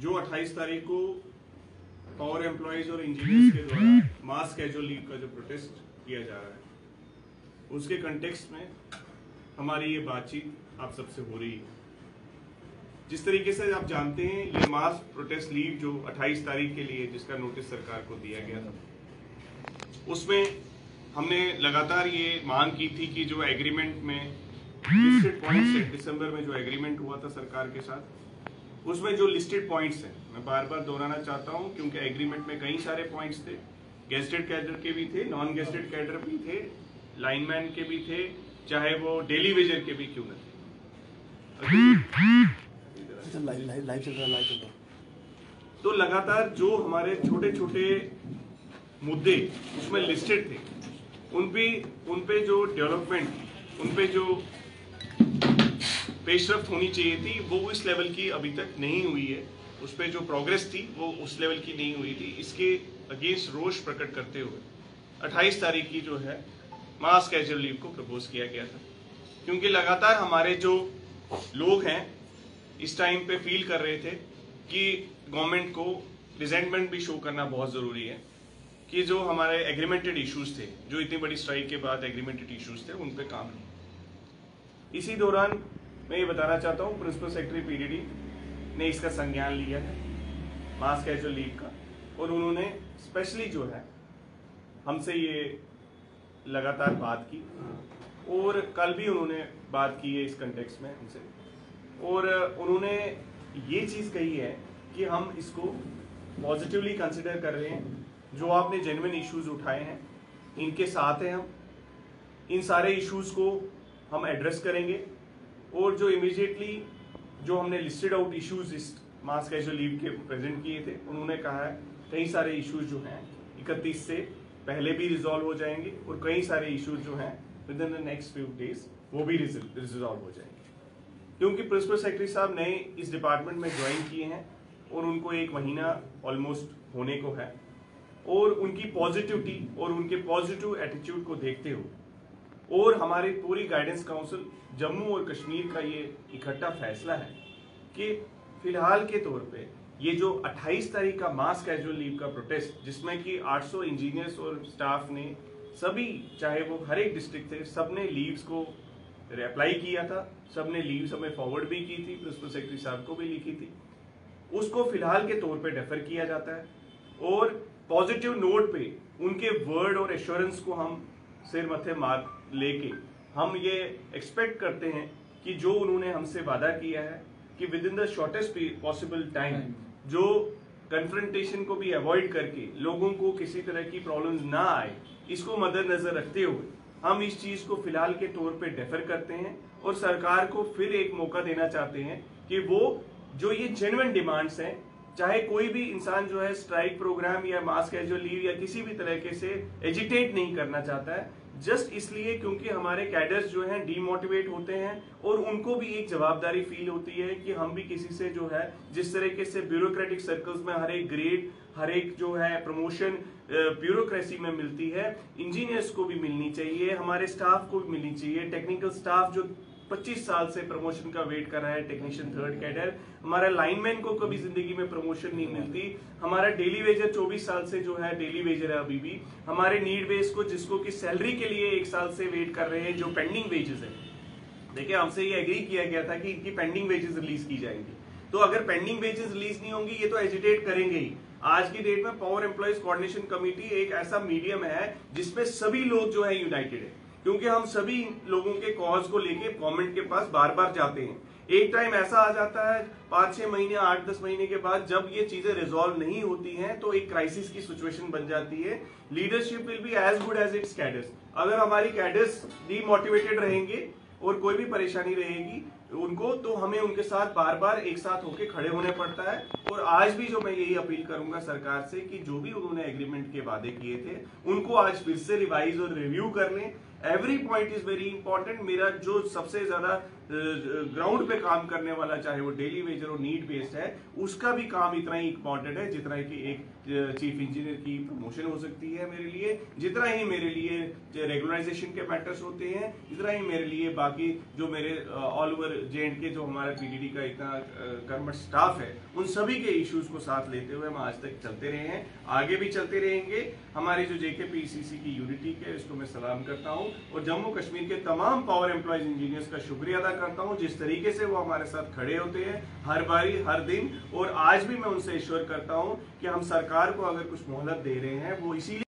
जो 28 तारीख को पावर एम्प्लॉयज और इंजीनियर्स के द्वारा मास कैजुअल लीव का जो प्रोटेस्ट किया जा रहा है, उसके कंटेक्स्ट में हमारी ये बातचीत आप सबसे हो रही है। जिस तरीके से आप जानते हैं, ये मास प्रोटेस्ट लीव जो 28 तारीख के लिए जिसका नोटिस सरकार को दिया गया था, उसमें हमने लगातार ये मांग की थी कि जो एग्रीमेंट में लिस्टेड पॉइंट्स है, दिसंबर में जो एग्रीमेंट हुआ था सरकार के साथ, उसमें जो लिस्टेड पॉइंट्स हैं, मैं बार बार दोहराना चाहता हूं क्योंकि एग्रीमेंट में कई सारे पॉइंट्स थे। गेस्टेड कैडर के भी थे, नॉन गेस्टेड कैडर भी थे, लाइनमैन के भी थे, चाहे वो डेली वेजर के भी क्यों न थे। तो लगातार जो हमारे छोटे छोटे मुद्दे उसमें लिस्टेड थे, उन पे जो डेवलपमेंट, उन पे जो पेशरफ्त होनी चाहिए थी, वो इस लेवल की अभी तक नहीं हुई है। उस पे जो प्रोग्रेस थी वो उस लेवल की नहीं हुई थी। इसके अगेंस्ट रोष प्रकट करते हुए 28 तारीख की जो है मास कैजुअल लीव को प्रपोज किया गया था, क्योंकि लगातार हमारे जो लोग हैं इस टाइम पे फील कर रहे थे कि गवर्नमेंट को रिजेंटमेंट भी शो करना बहुत जरूरी है कि जो हमारे एग्रीमेंटेड इश्यूज थे, जो इतनी बड़ी स्ट्राइक के बाद एग्रीमेंटेड इश्यूज थे, उन पे काम नहीं। इसी दौरान मैं ये बताना चाहता हूँ, प्रिंसिपल सेक्रेटरी पीडीडी ने इसका संज्ञान लिया है मास कैजुअल लीव का, और उन्होंने स्पेशली जो है हमसे ये लगातार बात की, और कल भी उन्होंने बात की है इस कंटेक्स्ट में हमसे, और उन्होंने ये चीज कही है कि हम इसको पॉजिटिवली कंसिडर कर रहे हैं। जो आपने जेन्युइन इश्यूज उठाए हैं, इनके साथ हैं हम, इन सारे इश्यूज को हम एड्रेस करेंगे, और जो इमीडिएटली जो हमने लिस्टेड आउट इश्यूज इस मास कैजुअल लीव के प्रेजेंट किए थे, उन्होंने कहा है कई सारे इश्यूज जो हैं 31 से पहले भी रिजॉल्व हो जाएंगे, और कई सारे इश्यूज जो हैं with in the next few days वो भी रिजॉल्व हो जाएंगे। क्योंकि प्रिंसिपल सेक्रेटरी साहब नए इस डिपार्टमेंट में ज्वाइन किए हैं और उनको 1 महीना ऑलमोस्ट होने को है, और उनकी पॉजिटिविटी और उनके पॉजिटिव एटीट्यूड को देखते हुए और हमारी पूरी गाइडेंस काउंसिल जम्मू और कश्मीर का ये इकट्ठा फैसला है कि फिलहाल के तौर पे ये जो 28 तारीख का मास कैजुअल लीव का प्रोटेस्ट, जिसमें कि 800 इंजीनियर्स और स्टाफ ने सभी, चाहे वो हर एक डिस्ट्रिक्ट थे, सबने लीव्स को अप्लाई किया था, सबने लीव्स हमें फॉरवर्ड भी की थी, प्रिंसिपल सेक्रेटरी साहब को भी लिखी थी, उसको फिलहाल के तौर पे डेफर किया जाता है। और पॉजिटिव नोट पे उनके वर्ड और एश्योरेंस को हम सिर मथे मार लेके हम ये एक्सपेक्ट करते हैं कि जो उन्होंने हमसे वादा किया है कि with in the shortest possible time जो कन्फ्रंटेशन को भी अवॉइड करके लोगों को किसी तरह की प्रॉब्लम्स ना आए, इसको मद्देनजर रखते हुए हम इस चीज को फिलहाल के तौर पे डेफर करते हैं, और सरकार को फिर एक मौका देना चाहते हैं कि वो जो ये जेन्युइन डिमांड्स हैं, चाहे कोई भी इंसान जो है स्ट्राइक प्रोग्राम या मास कैजुअल लीव या किसी भी तरीके से एजिटेट नहीं करना चाहता है, जस्ट इसलिए क्योंकि हमारे कैडर्स जो हैं डीमोटिवेट होते हैं, और उनको भी एक जवाबदारी फील होती है कि हम भी किसी से जो है, जिस तरीके से ब्यूरोक्रेटिक सर्कल्स में हर एक ग्रेड, हर एक जो है प्रमोशन ब्यूरोक्रेसी में मिलती है, इंजीनियर्स को भी मिलनी चाहिए, हमारे स्टाफ को भी मिलनी चाहिए। टेक्निकल स्टाफ जो 25 साल से प्रमोशन का वेट कर रहा है, टेक्नीशियन 3rd कैडर, हमारा लाइनमैन को कभी जिंदगी में प्रमोशन नहीं मिलती, हमारा डेली वेजर 24 साल से जो है डेली वेजर है अभी भी, हमारे नीड बेस को जिसको कि सैलरी के लिए 1 साल से वेट कर रहे हैं, जो पेंडिंग वेजेस है। देखिए, हमसे ये एग्री किया गया था कि इनकी पेंडिंग वेजेस रिलीज की जाएंगी, तो अगर पेंडिंग वेजेस रिलीज नहीं होंगी, ये तो एजिटेट करेंगे ही। आज की डेट में पावर एम्प्लॉयज कोऑर्डिनेशन कमेटी एक ऐसा मीडियम है जिसमें सभी लोग जो है यूनाइटेड है, क्योंकि हम सभी लोगों के कॉज को लेके गवर्नमेंट के पास बार बार जाते हैं। एक टाइम ऐसा आ जाता है 5-6 महीने, 8-10 महीने के बाद, जब ये चीजें रिजॉल्व नहीं होती हैं, तो एक क्राइसिस की सिचुएशन बन जाती है। Leadership will be as good as its cadres. अगर हमारी कैडर्स डीमोटिवेटेड रहेंगे और कोई भी परेशानी रहेगी उनको, तो हमें उनके साथ बार बार एक साथ होके खड़े होने पड़ता है। और आज भी जो मैं यही अपील करूंगा सरकार से कि जो भी उन्होंने एग्रीमेंट के वादे किए थे, उनको आज फिर से रिवाइज और रिव्यू कर लें। Every point is very important. मेरा जो सबसे ज्यादा ग्राउंड पे काम करने वाला, चाहे वो डेली वेजर और नीड बेस्ड है, उसका भी काम इतना ही इंपॉर्टेंट है जितना कि एक चीफ इंजीनियर की प्रमोशन हो सकती है मेरे लिए, जितना ही मेरे लिए रेगुलराइजेशन के मैटर्स होते हैं, जितना ही मेरे लिए बाकी जो मेरे ऑल ओवर J&K जो हमारा पीडीडी का इतना कर्मठ स्टाफ है, उन सभी के इश्यूज को साथ लेते हुए हम आज तक चलते रहे हैं, आगे भी चलते रहेंगे। हमारी जो JKPCC की यूनिटी है इसको मैं सलाम करता हूं और जम्मू कश्मीर के तमाम पावर एम्प्लॉयज इंजीनियर्स का शुक्रिया अदा करता हूं जिस तरीके से वो हमारे साथ खड़े होते हैं हर बारी हर दिन। और आज भी मैं उनसे ईश्वर करता हूं कि हम सरकार को अगर कुछ मोहलत दे रहे हैं वो इसीलिए